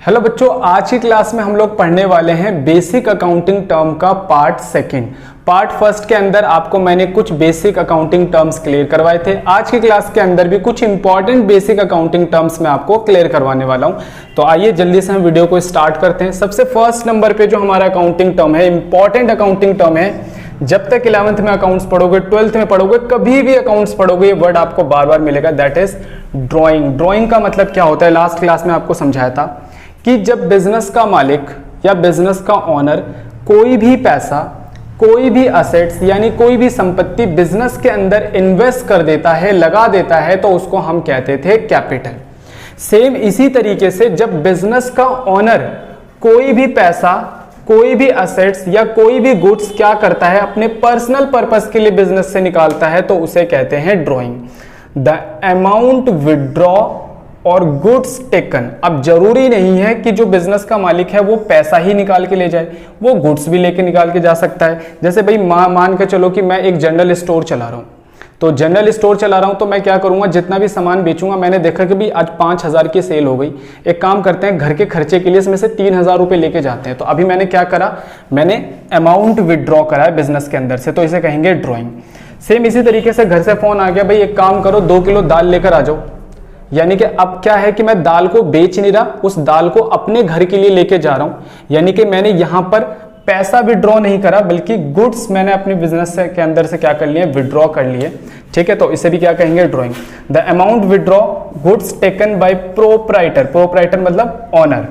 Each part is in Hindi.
हेलो बच्चों, आज की क्लास में हम लोग पढ़ने वाले हैं बेसिक अकाउंटिंग टर्म का पार्ट सेकंड। पार्ट फर्स्ट के अंदर आपको मैंने कुछ बेसिक अकाउंटिंग टर्म्स क्लियर करवाए थे। आज की क्लास के अंदर भी कुछ इंपॉर्टेंट बेसिक अकाउंटिंग टर्म्स मैं आपको क्लियर करवाने वाला हूं। तो आइए जल्दी से हम वीडियो को स्टार्ट करते हैं। सबसे फर्स्ट नंबर पे जो हमारा अकाउंटिंग टर्म है, इंपॉर्टेंट अकाउंटिंग टर्म है। जब तक 11th में अकाउंट्स पढ़ोगे, 12th में पढ़ोगे, कभी भी अकाउंट्स पढ़ोगे, ये वर्ड आपको बार बार मिलेगा, दैट इज ड्रॉइंग। ड्रॉइंग का मतलब क्या होता है, लास्ट क्लास में आपको समझाया था कि जब बिजनेस का मालिक या बिजनेस का ओनर कोई भी पैसा, कोई भी असेट्स यानी कोई भी संपत्ति बिजनेस के अंदर इन्वेस्ट कर देता है, लगा देता है, तो उसको हम कहते थे कैपिटल। सेम इसी तरीके से जब बिजनेस का ओनर कोई भी पैसा, कोई भी असेट्स या कोई भी गुड्स क्या करता है, अपने पर्सनल पर्पस के लिए बिजनेस से निकालता है, तो उसे कहते हैं ड्रॉइंग। द अमाउंट विड्रॉ और गुड्स टेकन। अब जरूरी नहीं है कि जो बिजनेस का मालिक है वो पैसा ही निकाल के ले जाए, वो गुड्स भी लेके निकाल के जा सकता है। जैसे भाई मान के चलो कि मैं एक जनरल स्टोर चला रहा हूँ, तो जनरल स्टोर चला रहा हूँ तो मैं क्या करूंगा, जितना भी सामान बेचूंगा, मैंने देखा कि भाई आज 5,000 की सेल हो गई, एक काम करते हैं घर के खर्चे के लिए इसमें से 3,000 रुपये लेके जाते हैं। तो अभी मैंने क्या करा, मैंने अमाउंट विड्रॉ करा है बिजनेस के अंदर से, तो इसे कहेंगे ड्रॉइंग। सेम इसी तरीके से घर से फोन आ गया, भाई एक काम करो 2 किलो दाल लेकर आ जाओ, यानी कि अब क्या है कि मैं दाल को बेच नहीं रहा, उस दाल को अपने घर के लिए लेके जा रहा हूं, यानी कि मैंने यहां पर पैसा विड्रॉ नहीं करा, बल्कि गुड्स मैंने अपने बिजनेस के अंदर से क्या कर लिए, विड्रॉ कर लिए। ठीक है, तो इसे भी क्या कहेंगे, drawing. The amount withdraw goods taken by proprietor, proprietor मतलब ओनर,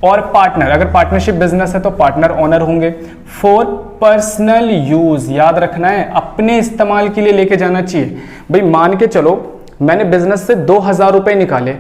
और पार्टनर, अगर पार्टनरशिप बिजनेस है तो पार्टनर ओनर होंगे। फॉर पर्सनल यूज, याद रखना है अपने इस्तेमाल के लिए लेके जाना चाहिए। भाई मान के चलो मैंने बिजनेस से 2,000 रुपए निकाले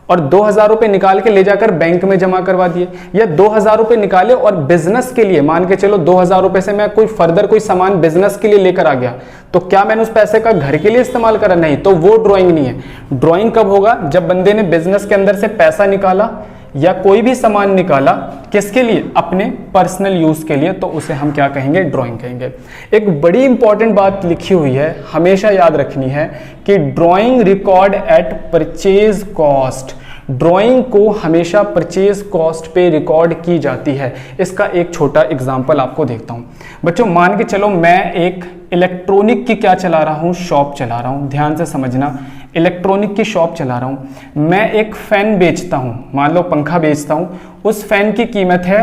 और 2,000 रुपए निकाल के ले जाकर बैंक में जमा करवा दिए, या 2,000 रुपए निकाले और बिजनेस के लिए, मान के चलो 2,000 रुपए से मैं कोई फर्दर कोई सामान बिजनेस के लिए लेकर आ गया, तो क्या मैंने उस पैसे का घर के लिए इस्तेमाल करा? नहीं, तो वो ड्राइंग नहीं है। ड्राइंग कब होगा, जब बंदे ने बिजनेस के अंदर से पैसा निकाला या कोई भी सामान निकाला, किसके लिए, अपने पर्सनल यूज के लिए, तो उसे हम क्या कहेंगे, ड्राइंग कहेंगे। एक बड़ी इंपॉर्टेंट बात लिखी हुई है, हमेशा याद रखनी है कि drawing record eight purchase cost. Drawing को हमेशा परचेज कॉस्ट पे रिकॉर्ड की जाती है। इसका एक छोटा एग्जांपल आपको देखता हूं। बच्चों मान के चलो मैं एक इलेक्ट्रॉनिक की क्या चला रहा हूं, शॉप चला रहा हूं, ध्यान से समझना, इलेक्ट्रॉनिक की शॉप चला रहा हूं। मैं एक फैन बेचता हूं, मान लो पंखा बेचता हूं, उस फैन की कीमत है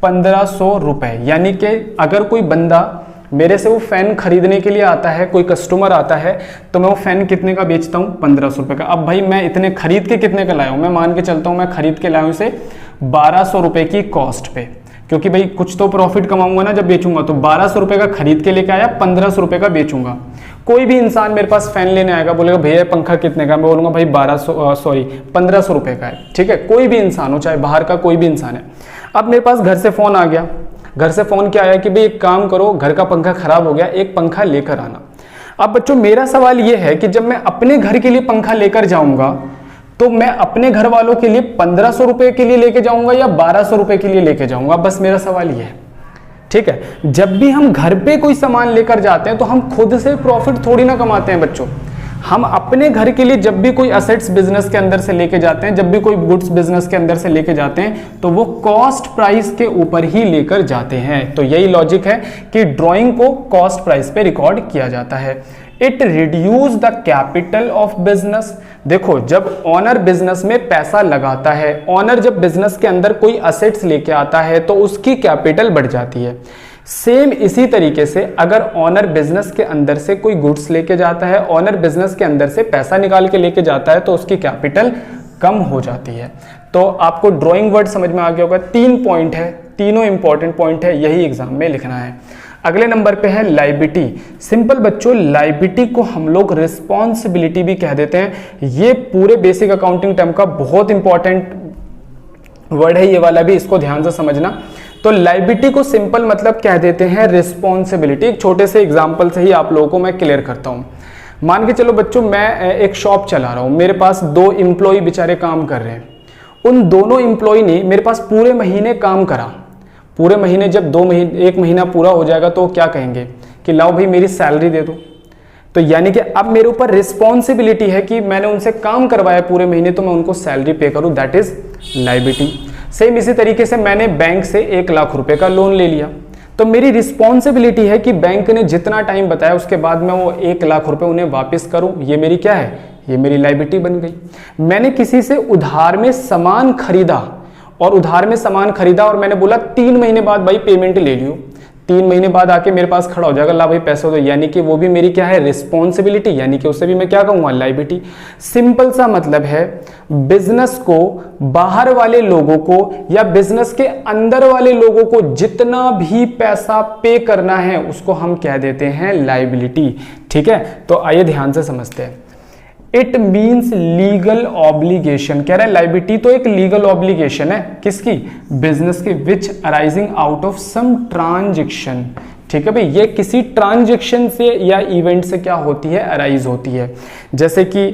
1,500 रुपए, यानी कि अगर कोई बंदा मेरे से वो फैन खरीदने के लिए आता है, कोई कस्टमर आता है, तो मैं वो फैन कितने का बेचता हूँ, 1,500 रुपए का। अब भाई मैं इतने खरीद के कितने का लाया हूँ, मैं मान के चलता हूँ मैं खरीद के लाया हूँ इसे 1,200 रुपए की कॉस्ट पे, क्योंकि भाई कुछ तो प्रॉफिट कमाऊंगा ना जब बेचूंगा, तो 1,200 रुपए का खरीद के लेके आया, 1,500 रुपए का बेचूंगा। कोई भी इंसान मेरे पास फैन लेने आएगा, बोलेगा भैया पंखा कितने का, मैं बोलूंगा भाई 1,500 रुपए का है। ठीक है, कोई भी इंसान हो, चाहे बाहर का कोई भी इंसान है। अब मेरे पास घर से फोन आ गया, घर से फोन क्या आया कि भाई एक काम करो, घर का पंखा खराब हो गया, एक पंखा लेकर आना। अब बच्चों मेरा सवाल यह है कि जब मैं अपने घर के लिए पंखा लेकर जाऊंगा, तो मैं अपने घर वालों के लिए 1,500 रुपए के लिए लेके जाऊंगा या 1,200 रुपए के लिए लेके जाऊंगा, बस मेरा सवाल यह है। ठीक है, जब भी हम घर पे कोई सामान लेकर जाते हैं तो हम खुद से प्रॉफिट थोड़ी ना कमाते हैं बच्चों। हम अपने घर के लिए जब भी कोई असेट्स बिजनेस के अंदर से लेके जाते हैं, जब भी कोई गुड्स बिजनेस के अंदर से लेके जाते हैं, तो वो कॉस्ट प्राइस के ऊपर ही लेकर जाते हैं। तो यही लॉजिक है कि ड्राइंग को कॉस्ट प्राइस पे रिकॉर्ड किया जाता है। It reduce the capital of business. देखो जब ऑनर बिजनेस में पैसा लगाता है, ऑनर जब बिजनेस के अंदर कोई असेट्स लेके आता है, तो उसकी कैपिटल बढ़ जाती है। सेम इसी तरीके से अगर ऑनर बिजनेस के अंदर से कोई गुड्स लेके जाता है, ऑनर बिजनेस के अंदर से पैसा निकाल के लेके जाता है, तो उसकी कैपिटल कम हो जाती है। तो आपको ड्राइंग वर्ड समझ में आ गया होगा। 3 पॉइंट है, तीनों इंपॉर्टेंट पॉइंट है, यही एग्जाम में लिखना है। अगले नंबर पे है लायबिलिटी। सिंपल बच्चों, लायबिलिटी को हम लोग रिस्पॉन्सिबिलिटी भी कह देते हैं। ये पूरे बेसिक अकाउंटिंग टर्म का बहुत इंपॉर्टेंट वर्ड है, ये वाला भी, इसको ध्यान से समझना। तो लायबिलिटी को सिंपल मतलब कह देते हैं रिस्पॉन्सिबिलिटी। एक छोटे से एग्जांपल से ही आप लोगों को मैं क्लियर करता हूं। मान के चलो बच्चों मैं एक शॉप चला रहा हूं, मेरे पास 2 एम्प्लॉय बेचारे काम कर रहे हैं। उन दोनों एम्प्लॉय ने मेरे पास पूरे महीने काम करा। पूरे महीने जब 1 महीना पूरा हो जाएगा तो क्या कहेंगे कि लाओ भाई मेरी सैलरी दे दो। तो यानी कि अब मेरे ऊपर रिस्पॉन्सिबिलिटी है कि मैंने उनसे काम करवाया पूरे महीने, तो मैं उनको सैलरी पे करूं, दैट इज लायबिलिटी। सेम इसी तरीके से मैंने बैंक से 1 लाख रुपए का लोन ले लिया, तो मेरी रिस्पॉन्सिबिलिटी है कि बैंक ने जितना टाइम बताया उसके बाद मैं वो 1 लाख रुपए उन्हें वापस करूं। ये मेरी क्या है, ये मेरी लायबिलिटी बन गई। मैंने किसी से उधार में सामान खरीदा और मैंने बोला 3 महीने बाद भाई पेमेंट ले लियो, 3 महीने बाद आके मेरे पास खड़ा हो जाएगा, ला भाई पैसा दो, यानी कि वो भी मेरी क्या है, रिस्पॉन्सिबिलिटी, यानी कि उससे भी मैं क्या कहूंगा, लायबिलिटी। सिंपल सा मतलब है, बिजनेस को बाहर वाले लोगों को या बिजनेस के अंदर वाले लोगों को जितना भी पैसा पे करना है उसको हम कह देते हैं लायबिलिटी। ठीक है, तो आइए ध्यान से समझते हैं। इट मीन्स लीगल ऑब्लिगेशन, कह रहा है लायबिलिटी तो एक लीगल ऑब्लिगेशन है, किसकी, बिजनेस की, which arising out of some transaction. ठीक है भाई, ये किसी ट्रांजेक्शन से या इवेंट से क्या होती है, अराइज होती है। जैसे कि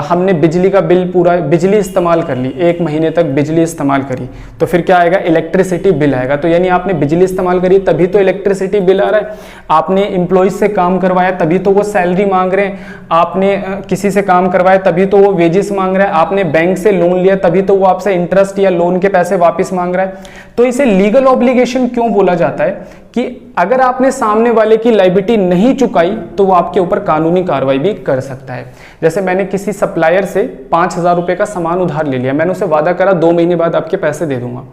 हमने बिजली का बिल पूरा, बिजली इस्तेमाल कर ली, 1 महीने तक बिजली इस्तेमाल करी, तो फिर क्या आएगा, इलेक्ट्रिसिटी बिल आएगा। तो यानी आपने बिजली इस्तेमाल करी तभी तो इलेक्ट्रिसिटी बिल आ रहा है, आपने एम्प्लॉइज से काम करवाया तभी तो वो सैलरी मांग रहे हैं, आपने किसी से काम करवाया तभी तो वो वेजेस मांग रहा है, आपने बैंक से लोन लिया तभी तो वो आपसे इंटरेस्ट या लोन के पैसे वापस मांग रहा है। तो इसे लीगल ऑब्लिगेशन क्यों बोला जाता है कि अगर आपने सामने वाले की लायबिलिटी नहीं चुकाई तो वो आपके ऊपर कानूनी कार्रवाई भी कर सकता है। जैसे मैंने किसी सप्लायर से 5,000 रुपए का सामान उधार ले लिया, मैंने उसे वादा करा 2 महीने बाद आपके पैसे दे दूंगा,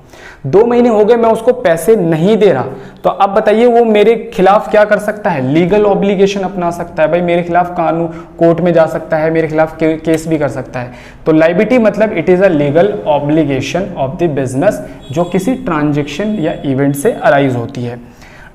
2 महीने हो गए मैं उसको पैसे नहीं दे रहा, तो अब बताइए वो मेरे खिलाफ क्या कर सकता है, लीगल ऑब्लिगेशन अपना सकता है। भाई मेरे खिलाफ कानून कोर्ट में जा सकता है, मेरे खिलाफ केस भी कर सकता है। तो लायबिलिटी मतलब it is a legal obligation of the business जो किसी ट्रांजेक्शन या इवेंट से अराइज होती है।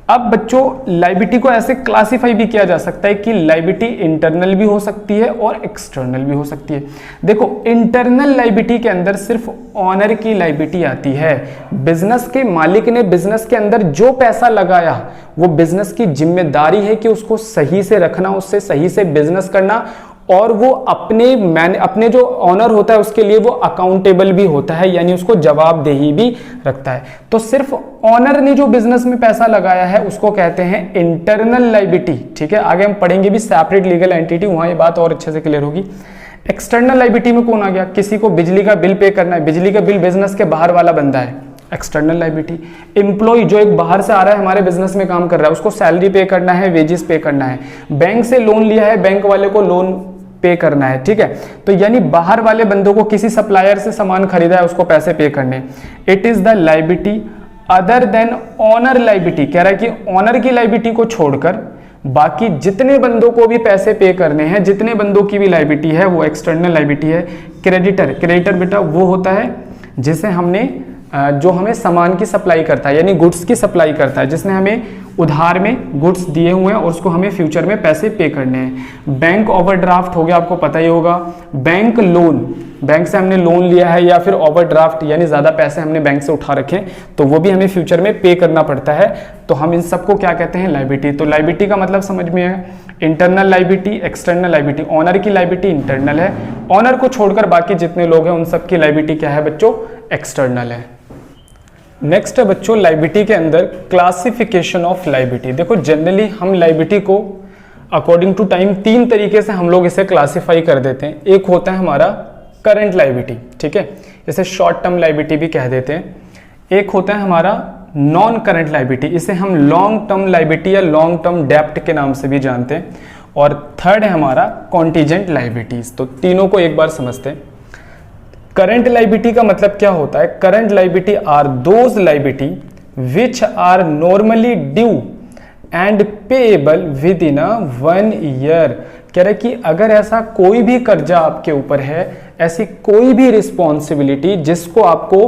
अब बच्चों लायबिलिटी को ऐसे क्लासिफाई भी किया जा सकता है कि लायबिलिटी इंटरनल भी हो सकती है और एक्सटर्नल भी हो सकती है। देखो इंटरनल लायबिलिटी के अंदर सिर्फ ऑनर की लायबिलिटी आती है, बिजनेस के मालिक ने बिजनेस के अंदर जो पैसा लगाया वो बिजनेस की जिम्मेदारी है कि उसको सही से रखना, उससे सही से बिजनेस करना, और वो अपने जो ऑनर होता है उसके लिए वो अकाउंटेबल भी होता है, यानी उसको जवाबदेही भी रखता है। तो सिर्फ ऑनर ने जो बिजनेस में पैसा लगाया है उसको कहते हैं इंटरनल लायबिलिटी। ठीक है, आगे हम पढ़ेंगे भी सेपरेट लीगल एंटिटी, वहां ये बात और अच्छे से क्लियर होगी। एक्सटर्नल लायबिलिटी में कौन आ गया, किसी को बिजली का बिल पे करना है, बिजली का बिल बिजनेस के बाहर वाला बंदा है, एक्सटर्नल लायबिलिटी। एम्प्लॉय जो एक बाहर से आ रहा है हमारे बिजनेस में काम कर रहा है, उसको सैलरी पे करना है, वेजेस पे करना है। बैंक से लोन लिया है, बैंक वाले को लोन पे करना है। ठीक है, तो यानी बाहर वाले बंदों को किसी सप्लायर से सामान खरीदा है उसको पैसे पे करने। It is the liability other than owner liability, कह रहा है कि ऑनर की लायबिलिटी को छोड़कर बाकी जितने बंदों को भी पैसे पे करने हैं, जितने बंदों की भी लायबिलिटी है वो एक्सटर्नल लायबिलिटी है। क्रेडिटर बेटा वो होता है जिसे हमने जो हमें सामान की सप्लाई करता है, यानी गुड्स की सप्लाई करता है, जिसने हमें उधार में गुड्स दिए हुए हैं और उसको हमें फ्यूचर में पैसे पे करने हैं। बैंक ओवरड्राफ्ट हो गया, आपको पता ही होगा। बैंक लोन, बैंक से हमने लोन लिया है या फिर ओवरड्राफ्ट यानी ज्यादा पैसे हमने बैंक से उठा रखे तो वो भी हमें फ्यूचर में पे करना पड़ता है, तो हम इन सबको क्या कहते हैं, लायबिलिटी। तो लायबिलिटी का मतलब समझ में है, internal liability, external liability. Owner की लायबिलिटी इंटरनल है, ऑनर को छोड़कर बाकी जितने लोग हैं उन सब की लायबिलिटी क्या है बच्चों, एक्सटर्नल है। नेक्स्ट है बच्चों लायबिलिटी के अंदर क्लासिफिकेशन ऑफ लायबिलिटी। देखो जनरली हम लायबिलिटी को अकॉर्डिंग टू टाइम 3 तरीके से हम लोग इसे क्लासिफाई कर देते हैं। एक होता है हमारा करंट लायबिलिटी, ठीक है, इसे शॉर्ट टर्म लायबिलिटी भी कह देते हैं। एक होता है हमारा नॉन करंट लायबिलिटी, इसे हम लॉन्ग टर्म लायबिलिटी या लॉन्ग टर्म डेब्ट के नाम से भी जानते हैं। और थर्ड है हमारा कॉन्टीजेंट लायबिलिटीज। तो तीनों को एक बार समझते हैं। करंट लायबिलिटी का मतलब क्या होता है, current liability are those liability which are normally due and payable within 1 year. कह रहे कि अगर ऐसा कोई भी कर्जा आपके ऊपर है, ऐसी कोई भी रिस्पॉन्सिबिलिटी जिसको आपको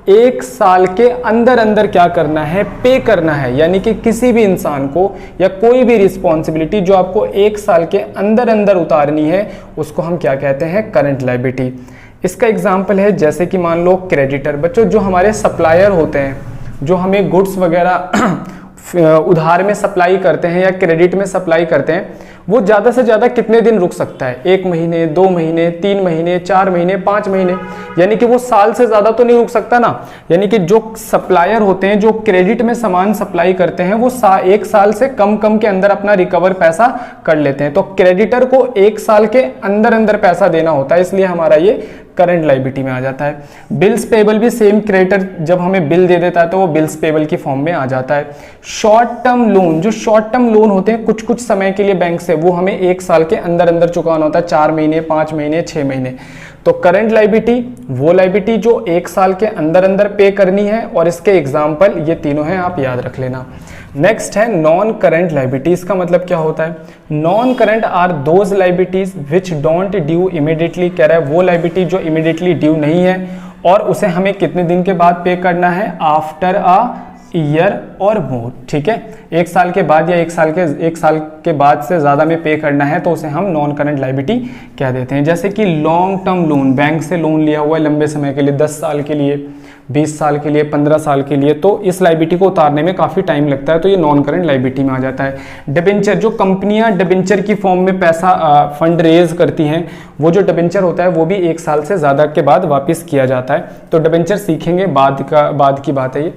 1 साल के अंदर अंदर क्या करना है, पे करना है, यानी कि किसी भी इंसान को या कोई भी रिस्पॉन्सिबिलिटी जो आपको 1 साल के अंदर अंदर उतारनी है उसको हम क्या कहते हैं, करंट लायबिलिटी। इसका एग्जाम्पल है जैसे कि मान लो क्रेडिटर, बच्चों जो हमारे सप्लायर होते हैं, जो हमें गुड्स वगैरह उधार में सप्लाई करते हैं या क्रेडिट में सप्लाई करते हैं, वो ज़्यादा से ज़्यादा कितने दिन रुक सकता है, 1 महीने, 2 महीने, 3 महीने, 4 महीने, 5 महीने, यानी कि वो साल से ज़्यादा तो नहीं रुक सकता ना। यानी कि जो सप्लायर होते हैं, जो क्रेडिट में सामान सप्लाई करते हैं, वो 1 साल से कम के अंदर अपना रिकवर पैसा कर लेते हैं। तो क्रेडिटर को 1 साल के अंदर पैसा देना होता है, इसलिए हमारा ये करंट लायबिलिटी में आ जाता है। बिल्स पेबल भी सेम, क्रेडिटर जब हमें बिल दे देता है तो वो बिल्स पेबल की फॉर्म में आ जाता है। शॉर्ट टर्म लोन, जो शॉर्ट टर्म लोन होते हैं कुछ समय के लिए बैंक से, वो हमें 1 साल के अंदर चुकाना होता है, 4 महीने, 5 महीने, 6 महीने। तो करंट लायबिलिटी वो लायबिलिटी जो 1 साल के अंदर पे करनी है, और इसके एग्जाम्पल ये तीनों हैं, आप याद रख लेना। नेक्स्ट है नॉन करंट लायबिलिटीज का मतलब क्या होता है। Non current are those liabilities which don't due immediately, कह रहा है वो लायबिलिटी जो इमीडिएटली ड्यू नहीं है और उसे हमें कितने दिन के बाद पे करना है, आफ्टर अ ईयर और मोर, ठीक है, 1 साल के बाद या 1 साल के बाद से ज्यादा में पे करना है तो उसे हम नॉन करंट लायबिलिटी कह देते हैं। जैसे कि लॉन्ग टर्म लोन, बैंक से लोन लिया हुआ है लंबे समय के लिए, 10 साल के लिए, 20 साल के लिए, 15 साल के लिए, तो इस लायबिलिटी को उतारने में काफी टाइम लगता है, तो ये नॉन करंट लायबिलिटी में आ जाता है। डिबेंचर, जो कंपनियां डिबेंचर की फॉर्म में पैसा फंड रेज करती हैं, वो जो डिबेंचर होता है वो भी 1 साल से ज्यादा के बाद वापस किया जाता है। तो डिबेंचर सीखेंगे, बाद की बात है ये।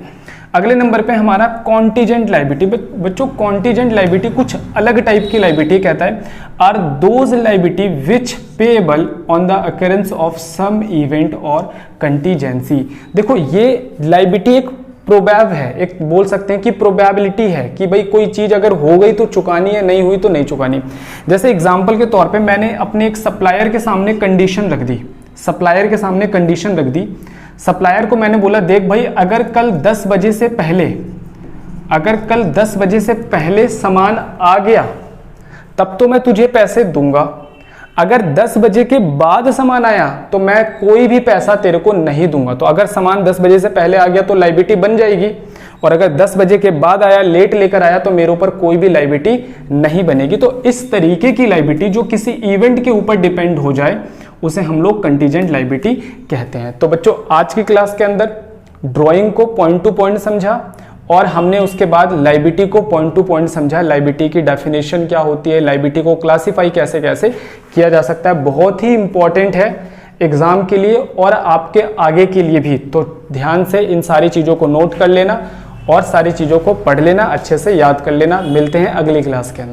अगले नंबर पे हमारा कॉन्टीजेंट लायबिलिटी। बच्चों कॉन्टीजेंट लायबिलिटी कुछ अलग टाइप की लायबिलिटी कहता है, are those liability which payable on the occurrence of some event और कंटीजेंसी। देखो ये लायबिलिटी एक प्रोबैब है, एक बोल सकते हैं कि प्रोबेबिलिटी है कि भाई कोई चीज अगर हो गई तो चुकानी है, नहीं हुई तो नहीं चुकानी। जैसे एग्जाम्पल के तौर पे मैंने अपने एक सप्लायर के सामने कंडीशन रख दी, सप्लायर को मैंने बोला देख भाई अगर कल 10 बजे से पहले सामान आ गया तब तो मैं तुझे पैसे दूंगा, अगर 10 बजे के बाद सामान आया तो मैं कोई भी पैसा तेरे को नहीं दूंगा। तो अगर सामान 10 बजे से पहले आ गया तो लायबिलिटी बन जाएगी, और अगर 10 बजे के बाद आया, लेट लेकर आया, तो मेरे ऊपर कोई भी लायबिलिटी नहीं बनेगी। तो इस तरीके की लायबिलिटी जो किसी इवेंट के ऊपर डिपेंड हो जाए उसे हम लोग कंटीजेंट लायबिलिटी कहते हैं। तो बच्चों आज की क्लास के अंदर ड्राइंग को पॉइंट टू पॉइंट समझा, और हमने उसके बाद लायबिलिटी को पॉइंट टू पॉइंट समझा, लायबिलिटी की डेफिनेशन क्या होती है, लायबिलिटी को क्लासिफाई कैसे कैसे किया जा सकता है। बहुत ही इंपॉर्टेंट है एग्जाम के लिए और आपके आगे के लिए भी, तो ध्यान से इन सारी चीजों को नोट कर लेना और सारी चीजों को पढ़ लेना, अच्छे से याद कर लेना। मिलते हैं अगली क्लास के अंदर।